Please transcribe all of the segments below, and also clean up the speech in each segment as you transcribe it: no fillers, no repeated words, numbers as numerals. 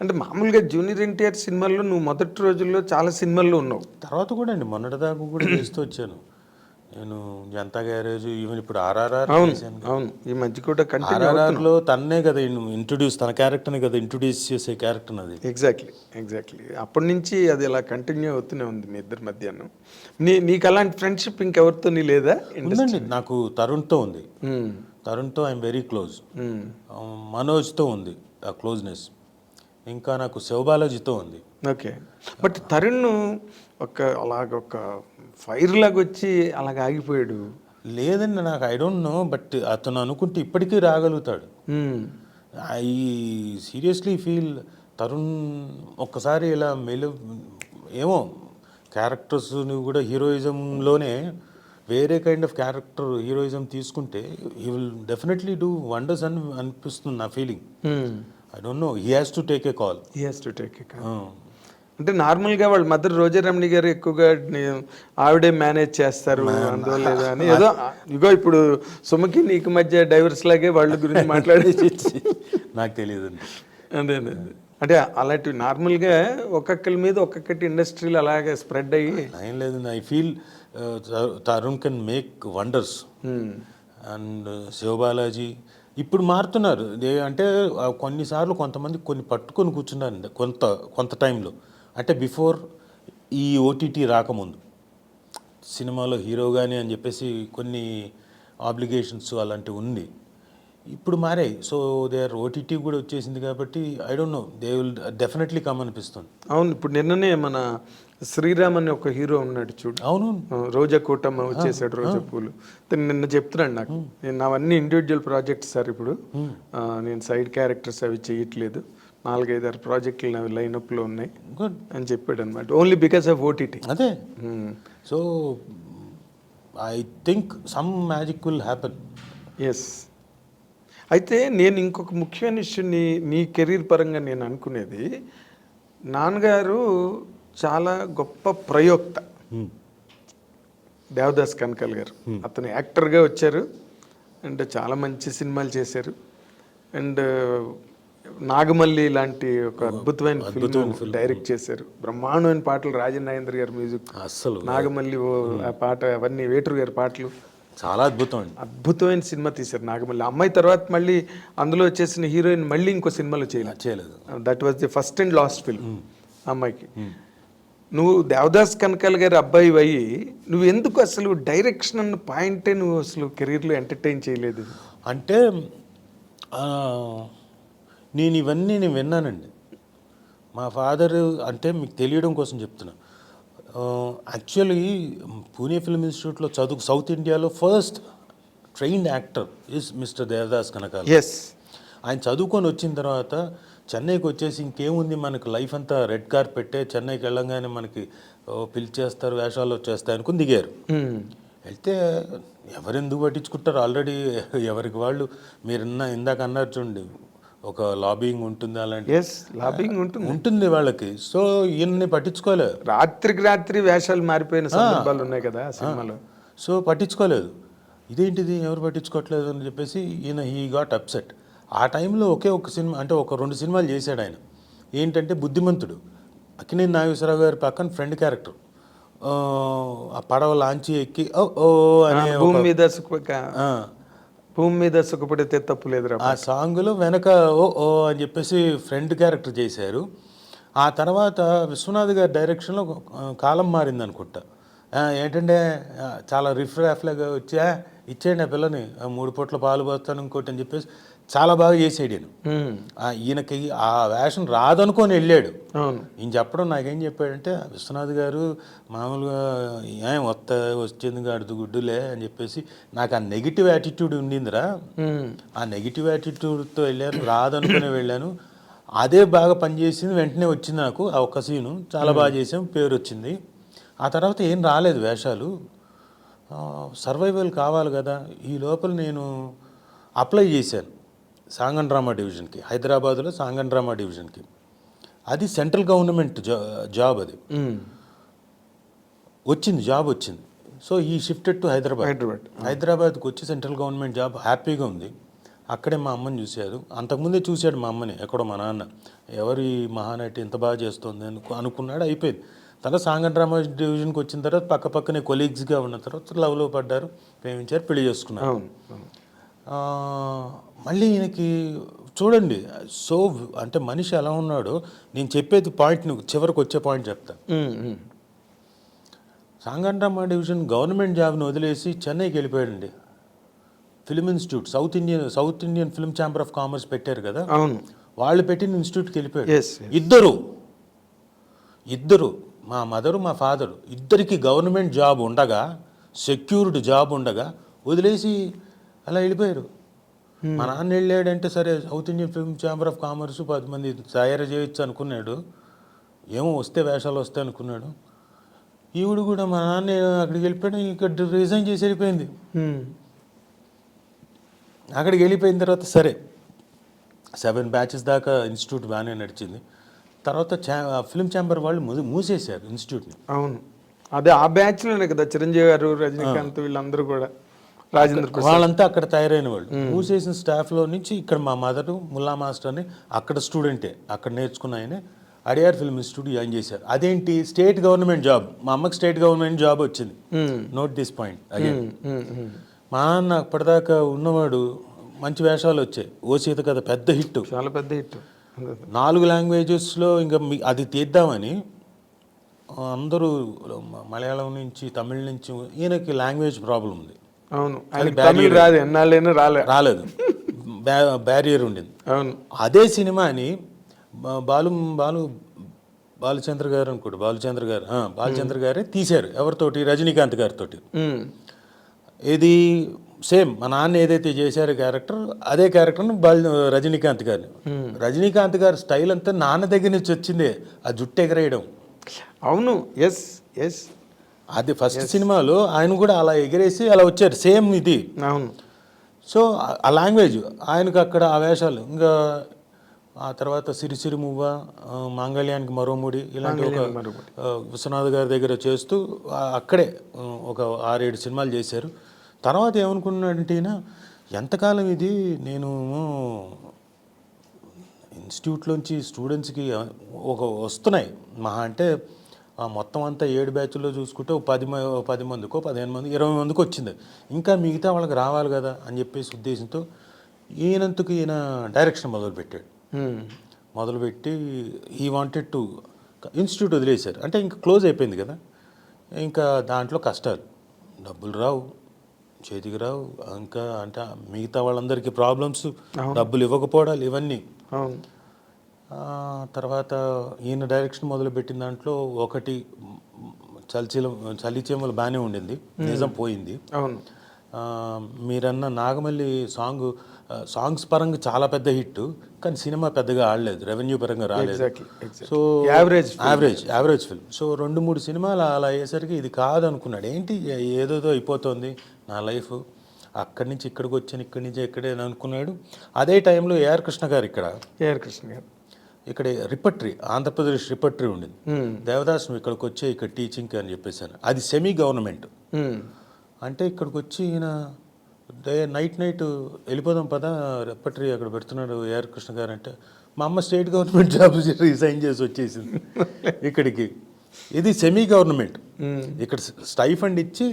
అంటే మామూలుగా జూనియర్ ఎన్టీఆర్ సినిమాల్లో నువ్వు మొదటి రోజుల్లో చాలా సినిమాల్లో ఉన్నావు. తర్వాత కూడా అండి మొన్నటిదాకా కూడా చేస్తూ వచ్చాను నేను. జనతా గ్యారేజ్, ఈవెన్ ఇప్పుడు ఆర్ఆర్ఆర్ చేశాను. అవును, ఈ మధ్య కూడా కంటిన్యూ ఆర్ఆర్ఆర్లో తన్నే కదా ఇంట్రొడ్యూస్, తన క్యారెక్టర్ని కదా ఇంట్రొడ్యూస్ చేసే క్యారెక్టర్ అది. ఎగ్జాక్ట్లీ అప్పటి నుంచి అది ఇలా కంటిన్యూ అవుతూనే ఉంది మీ ఇద్దరి మధ్యాహ్నం. నీకు అలాంటి ఫ్రెండ్షిప్ ఇంకెవరితో లేదా? ఉందండి, నాకు తరుణ్తో ఉంది. తరుణ్తో ఐఎమ్ వెరీ క్లోజ్. మనోజ్తో ఉంది ఆ క్లోజ్నెస్. ఇంకా నాకు శివబాలాజీతో ఉంది. ఓకే, బట్ తరుణ్ ఒక ఫైర్ లాగా వచ్చి అలాగ ఆగిపోయాడు. లేదండి, నాకు ఐ డోంట్ నో, బట్ అతను అనుకుంటే ఇప్పటికీ రాగలుగుతాడు. ఐ సీరియస్లీ ఫీల్ తరుణ్ ఒక్కసారి ఇలా ఏమో క్యారెక్టర్స్ని కూడా హీరోయిజంలోనే వేరే కైండ్ ఆఫ్ క్యారెక్టర్ హీరోయిజం తీసుకుంటే he will definitely do wonders అని అనిపిస్తుంది నా feeling. I don't know, he has to take a call. అంటే నార్మల్గా వాళ్ళ మదర్ రోజారమణి గారు ఎక్కువగా ఆవిడే మేనేజ్ చేస్తారు అందువల్ల లేదా అని ఏదో ఇగో ఇప్పుడు సుమకి నీకు మధ్య డైవర్స్ లాగే వాళ్ళ గురించి మాట్లాడేసి నాకు తెలియదు. అదే అంటే అలాంటివి నార్మల్గా ఒక్కొక్కరి మీద ఒక్కొక్కటి ఇండస్ట్రీలు అలాగే స్ప్రెడ్ అయ్యి ఏం లేదు. I feel Tarun can make wonders. And Sivabalaji ఇప్పుడు మారుతున్నారు. అంటే కొన్నిసార్లు కొంతమంది కొన్ని పట్టుకొని కూర్చున్నారు కొంత టైంలో, అంటే బిఫోర్ ఈ ఓటీటీ రాకముందు సినిమాలో హీరోగానే అని చెప్పేసి కొన్ని ఆబ్లిగేషన్స్ అలాంటివి ఉంది. ఇప్పుడు మారాయి. సో దే ఆర్ ఓటీటీ కూడా వచ్చేసింది కాబట్టి I don't know, they will definitely come అనిపిస్తుంది. అవును, ఇప్పుడు నిన్ననే మన శ్రీరామ్ అని ఒక హీరో ఉన్నాడు చూడు. అవును, రోజా కూటమ్మ వచ్చేసాడు, రోజా పూలు. నిన్న చెప్తున్నాడు నాకు, నేను అవన్నీ ఇండివిజువల్ ప్రాజెక్ట్స్ సార్, ఇప్పుడు నేను సైడ్ క్యారెక్టర్స్ అవి చేయట్లేదు, 4-5 ప్రాజెక్టులు అవి లైనప్లో ఉన్నాయి అని చెప్పాడు అనమాట. Only because of OTT. అదే. So I think some magic will happen. Yes. అయితే నేను ఇంకొక ముఖ్యమైన విషయం నీ కెరీర్ పరంగా నేను అనుకునేది, నాన్నగారు చాలా గొప్ప ప్రయోక్త దేవదాస్ కనకాల గారు. అతను యాక్టర్గా వచ్చారు అండ్ చాలా మంచి సినిమాలు చేశారు. అండ్ నాగమల్లి లాంటి ఒక అద్భుతమైన ఫిల్మ్ డైరెక్ట్ చేశారు. బ్రహ్మాండమైన పాటలు, రాజన్ నాగేంద్ర గారి మ్యూజిక్, అస్సలు నాగమల్లి ఆ పాట, అవన్నీ వేటూరు గారి పాటలు, చాలా అద్భుతం అండి. అద్భుతమైన సినిమా తీశారు నాగమల్లి. అమ్మాయి తర్వాత మళ్ళీ అందులో వచ్చేసిన హీరోయిన్ మళ్ళీ ఇంకో సినిమాలో చేయలేదు. That was the first and last film అమ్మాయికి. నువ్వు దేవదాస్ కనకాల గారి అబ్బాయి అయ్యి నువ్వు ఎందుకు అసలు డైరెక్షన్ అన్న పాయింటే నువ్వు అసలు కెరీర్లో ఎంటర్టైన్ చేయలేదు? అంటే నేను ఇవన్నీ నేను విన్నానండి. మా ఫాదర్, అంటే మీకు తెలియడం కోసం చెప్తున్నా, యాక్చువల్లీ పూణే ఫిల్మ్ ఇన్స్టిట్యూట్లో సౌత్ ఇండియాలో first trained actor is mister Devadas Kanakala. ఆయన చదువుకొని వచ్చిన తర్వాత చెన్నైకి వచ్చేసి ఇంకేముంది మనకు లైఫ్ అంతా రెడ్ కార్పెట్టే, చెన్నైకి వెళ్ళంగానే మనకి పిలిచేస్తారు, వేషాలు వచ్చేస్తాయి అనుకుని దిగారు. వెళ్తే ఎవరెందుకు పట్టించుకుంటారు, ఆల్రెడీ ఎవరికి వాళ్ళు, మీరు ఇందాక అన్నారు చూడండి, ఒక లాబింగ్ ఉంటుంది, అలాంటి లాబింగ్ ఉంటుంది వాళ్ళకి. సో ఈయన్ని పట్టించుకోలేదు. రాత్రి వేషాలు మారిపోయిన సందర్భాలు ఉన్నాయి కదా సినిమాలో. సో పట్టించుకోలేదు. ఇదేంటిది ఎవరు పట్టించుకోవట్లేదు అని చెప్పేసి ఈయన హీ గాట్ అప్సెట్. ఆ టైంలో ఒకే ఒక సినిమా, అంటే ఒక 2 సినిమాలు చేశాడు ఆయన. ఏంటంటే బుద్ధిమంతుడు, అక్కినేని నాగేశ్వరరావు గారి పక్కన ఫ్రెండ్ క్యారెక్టర్, ఆ పడవ లాంచి ఎక్కి ఓ అనే భూమి మీద సుఖపడితే తప్పు లేదురా, ఆ సాంగ్లో వెనక ఓ అని చెప్పేసి ఫ్రెండ్ క్యారెక్టర్ చేశారు. ఆ తర్వాత విశ్వనాథ్ గారి డైరెక్షన్లో కాలం మారింది అనుకుంటా. ఏంటంటే చాలా రిఫ్రాఫ్లాగా వచ్చి ఇచ్చేయండి ఆ పిల్లని, 3 పూట్ల పాలు పోస్తాను ఇంకోటి అని చెప్పేసి చాలా బాగా చేసాడు ఈయన. ఈయనకి ఆ వేషం రాదనుకొని వెళ్ళాడు. ఈయన చెప్పడం నాకేం చెప్పాడంటే, విశ్వనాథ్ గారు మామూలుగా ఏం వచ్చింది గాడుదు గుడ్డులే అని చెప్పేసి, నాకు ఆ నెగిటివ్ యాటిట్యూడ్ ఉండిందిరా, ఆ నెగిటివ్ యాటిట్యూడ్తో వెళ్ళాను, రాదనుకునే వెళ్ళాను, అదే బాగా పనిచేసింది, వెంటనే వచ్చింది నాకు ఆ ఒక్క సీను, చాలా బాగా చేసాం, పేరు వచ్చింది. ఆ తర్వాత ఏం రాలేదు వేషాలు, సర్వైవల్ కావాలి కదా. ఈ లోపల నేను అప్లై చేశాను సాంగన్ డ్రామా డివిజన్కి, హైదరాబాద్లో సాంగన్ డ్రామా డివిజన్కి. అది సెంట్రల్ గవర్నమెంట్ జాబ్, అది వచ్చింది, జాబ్ వచ్చింది. సో ఈ షిఫ్టెడ్ టు హైదరాబాద్కి వచ్చి సెంట్రల్ గవర్నమెంట్ జాబ్ హ్యాపీగా ఉంది. అక్కడే మా అమ్మని చూశారు. అంతకుముందే చూశాడు మా అమ్మని ఎక్కడో మా నాన్న. ఎవరు ఈ మహానటి ఇంత బాగా చేస్తుంది అనుకున్నాడు, అయిపోయింది. తర్వాత సాంఘ డ్రామా డివిజన్కి వచ్చిన తర్వాత పక్కనే కొలీగ్స్గా ఉన్న తర్వాత లవ్లో పడ్డారు, ప్రేమించారు, పెళ్లి చేసుకున్నారు. అవును. ఆ, మళ్ళీ ఈయనకి చూడండి, సో అంటే మనిషి ఎలా ఉన్నాడో, నేను చెప్పేది పాయింట్ చివరికి వచ్చే పాయింట్ చెప్తాను. సాంఘ డ్రామా డివిజన్ గవర్నమెంట్ జాబ్ని వదిలేసి చెన్నైకి వెళ్ళిపోయాడండి. Film institute, south Indian film chamber of commerce పెట్టారు కదా, అవును. వాళ్ళు పెట్టిన ఇన్స్టిట్యూట్కి వెళ్ళిపోయాడు. Yes, yes. ఇద్దరు మా మదరు మా ఫాదరు ఇద్దరికి గవర్నమెంట్ జాబ్ ఉండగా, సెక్యూర్డ్ జాబ్ ఉండగా వదిలేసి అలా వెళ్ళిపోయారు. మా నాన్న వెళ్ళాడంటే సరే south Indian film chamber of commerce 10 మంది తయారు చేయొచ్చు అనుకున్నాడు, ఏమో వస్తే వేషాలు వస్తాయి అనుకున్నాడు. ఈవిడ కూడా మా నాన్న అక్కడికి వెళ్ళిపోయాడు, ఇక్కడ రిజైన్ చేసి వెళ్ళిపోయింది. అక్కడికి వెళ్ళిపోయిన తర్వాత సరే 7 బ్యాచెస్ దాకా ఇన్స్టిట్యూట్ బాగానే నడిచింది. తర్వాత ఫిల్మ్ ఛాంబర్ వాళ్ళు మూసేశారు ఇన్స్టిట్యూట్ని. అవును, అదే ఆ బ్యాచ్లోనే కదా చిరంజీవి గారు, రజనీకాంత్ వీళ్ళందరూ కూడా, రాజేంద్ర ప్రసాద్ వాళ్ళంతా అక్కడ తయారైన వాళ్ళు. మూసేసిన స్టాఫ్లో నుంచి ఇక్కడ మా మదరు ముల్లా మాస్టర్ అని అక్కడ స్టూడెంటే, అక్కడ నేర్చుకున్న ఆయన అడియార్ ఫిల్మ్ ఇన్స్టిట్యూట్ జాయిన్ చేశారు. అదేంటి, స్టేట్ గవర్నమెంట్ జాబ్. మా అమ్మకి స్టేట్ గవర్నమెంట్ జాబ్ వచ్చింది. Note this point again. మా నాన్న అప్పటిదాకా ఉన్నవాడు, మంచి వేషాలు వచ్చాయి. ఓ సీత కథ పెద్ద హిట్, చాలా పెద్ద హిట్, 4 లాంగ్వేజెస్లో. ఇంకా అది తీద్దామని అందరూ మలయాళం నుంచి, తమిళ నుంచి, ఈయనకి లాంగ్వేజ్ ప్రాబ్లం ఉంది. అవును, తమిళ రాదు, ఎన్నాళ్ళైనా రాలేదు, బ్యారియర్ ఉండింది. అవును, అదే సినిమాని బాలచంద్ర గారు అనుకోండి, బాలచంద్ర గారే తీశారు. ఎవరితోటి, రజనీకాంత్ గారితో. ఇది సేమ్ మా నాన్న ఏదైతే చేశారో క్యారెక్టర్, అదే క్యారెక్టర్ని రజనీకాంత్ గారి స్టైల్ అంతా నాన్న దగ్గర నుంచి వచ్చిందే, ఆ జుట్టు ఎగరేయడం. అవును, ఎస్ ఎస్, అది ఫస్ట్ సినిమాలో ఆయన కూడా అలా ఎగరేసి అలా వచ్చారు, సేమ్ ఇది. అవును. సో ఆ లాంగ్వేజ్ ఆయనకు అక్కడ ఆ వేషాలు. ఇంకా ఆ తర్వాత సిరిసిరి మువ్వ, మాంగళ్యానికి మరో ముడి, ఇలాంటి ఒక విశ్వనాథ్ గారి దగ్గర చేస్తూ అక్కడే ఒక 6-7 సినిమాలు చేశారు. తర్వాత ఏమనుకున్నాడంటే ఎంతకాలం ఇది, నేను ఇన్స్టిట్యూట్లోంచి స్టూడెంట్స్కి వస్తున్నాయి మహా అంటే మొత్తం అంతా 7 బ్యాచ్ల్లో చూసుకుంటే 10 మందికో 15 మంది 20 మందికి వచ్చింది, ఇంకా మిగతా వాళ్ళకి రావాలి కదా అని చెప్పేసి ఉద్దేశంతో ఈయన డైరెక్షన్ మొదలుపెట్టి ఈ వాంటెడ్ టు ఇన్స్టిట్యూట్ వదిలేశారు. అంటే ఇంకా క్లోజ్ అయిపోయింది కదా, ఇంకా దాంట్లో కష్టాలు, డబ్బులు రావు, చేతికి రావు, ఇంకా అంటే మిగతా వాళ్ళందరికీ ప్రాబ్లమ్స్, డబ్బులు ఇవ్వకపోవడాలు, ఇవన్నీ. తర్వాత ఈయన డైరెక్షన్ మొదలుపెట్టిన దాంట్లో ఒకటి చలిచీమలు బాగానే ఉండింది, నిజం పోయింది. మీరన్న నాగమల్లి సాంగ్స్ పరంగా చాలా పెద్ద హిట్, కానీ సినిమా పెద్దగా ఆడలేదు, రెవెన్యూ పరంగా రాలేదు. So average film. సో 2-3 సినిమాలు అలా అయ్యేసరికి ఇది కాదు అనుకున్నాడు. ఏంటి ఏదోదో అయిపోతుంది నా లైఫ్, అక్కడి నుంచి ఇక్కడికి వచ్చాను, ఇక్కడి నుంచి ఎక్కడే అనుకున్నాడు. అదే టైంలో ఏఆర్ కృష్ణ గారు ఇక్కడ రిపట్రీ, ఆంధ్రప్రదేశ్ రిపట్రీ ఉండింది. దేవదాస్ నువ్వు ఇక్కడికి వచ్చే ఇక్కడ టీచింగ్ అని చెప్పేసాను. అది సెమీ గవర్నమెంట్. అంటే ఇక్కడికి వచ్చి ఈయన నైట్ వెళ్ళిపోదాం పదా, రిపట్రీ అక్కడ పెడుతున్నాడు ఏఆర్ కృష్ణ గారు అంటే, మా అమ్మ స్టేట్ గవర్నమెంట్ జాబ్ రిజైన్ చేసి వచ్చేసింది ఇక్కడికి. ఇది సెమీ గవర్నమెంట్. ఇక్కడ స్టైఫండ్ ఇచ్చి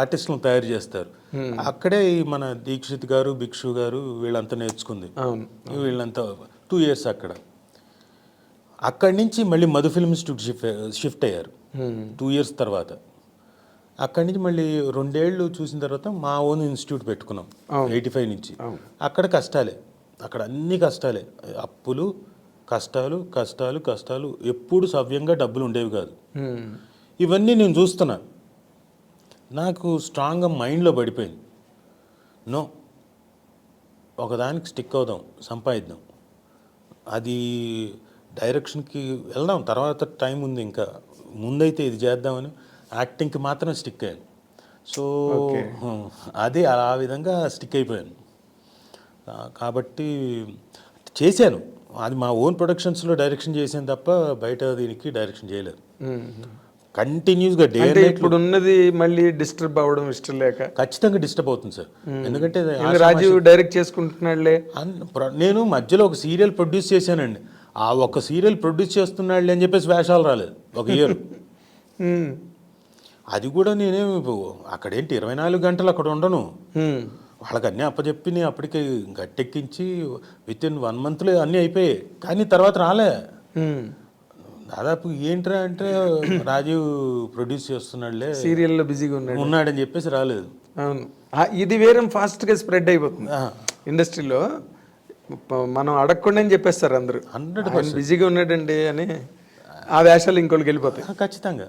ఆర్టిస్టులను తయారు చేస్తారు. అక్కడే మన దీక్షిత్ గారు, భిక్షు గారు వీళ్ళంతా నేర్చుకుంది. వీళ్ళంతా 2 years అక్కడ. అక్కడి నుంచి మళ్ళీ మధు ఫిల్మ్ ఇన్స్టిట్యూట్ షిఫ్ట్ అయ్యారు 2 years తర్వాత. అక్కడి నుంచి మళ్ళీ 2 ఏళ్ళు చూసిన తర్వాత మా ఓన్ ఇన్స్టిట్యూట్ పెట్టుకున్నాం 85 నుంచి. అక్కడ కష్టాలే, అక్కడ అన్ని కష్టాలే, అప్పులు, కష్టాలు, ఎప్పుడు సవ్యంగా డబ్బులు ఉండేవి కాదు. ఇవన్నీ నేను చూస్తున్నా, నాకు స్ట్రాంగ్గా మైండ్లో పడిపోయింది. నో, ఒకదానికి స్టిక్ అవుదాం, సంపాదిద్దాం, అది డైరెక్షన్కి వెళ్దాం, తర్వాత టైం ఉంది, ఇంకా ముందైతే ఇది చేద్దామని యాక్టింగ్కి మాత్రం స్టిక్ అయ్యాను. సో అది ఆ విధంగా స్టిక్ అయిపోయాను. కాబట్టి చేశాను, అది మా ఓన్ ప్రొడక్షన్స్లో డైరెక్షన్ చేశాను తప్ప బయట దీనికి డైరెక్షన్ చేయలేదు. కంటిన్యూస్గా డే అంటే ఇప్పుడు ఉన్నది మళ్ళీ డిస్టర్బ్ అవ్వడం ఇష్టం లేక ఖచ్చితంగా డిస్టర్బ్ అవుతుంది సార్. ఎందుకంటే రాజీవ్ డైరెక్ట్ చేసుకుంటున్నాడులే. నేను మధ్యలో ఒక సీరియల్ ప్రొడ్యూస్ చేశానండి. ఆ ఒక సీరియల్ ప్రొడ్యూస్ చేస్తున్నాడు అని చెప్పేసి వేషాలు రాలేదు ఒక ఇయర్. అది కూడా నేనేమి అక్కడేంటి 24 గంటలు అక్కడ ఉండను. వాళ్ళకి అన్నీ అప్పచెప్పి నేను అప్పటికి గట్టెక్కించి విత్ ఇన్ 1 monthలో అన్నీ అయిపోయాయి. కానీ తర్వాత రాలే. దాదాపు ఏంట్రా అంటే రాజీవ్ ప్రొడ్యూస్ చేస్తున్నాడులే, సీరియల్లో బిజీగా ఉన్నాడని చెప్పేసి రాలేదు. అవును, ఇది వేరే ఫాస్ట్గా స్ప్రెడ్ అయిపోతుంది ఇండస్ట్రీలో. మనం అడగకుండా చెప్పేస్తారు అందరూ 100% బిజీగా ఉన్నాడండి అని. ఆ వేషాలు ఇంకోళ్ళకి వెళ్ళిపోతాయి ఖచ్చితంగా.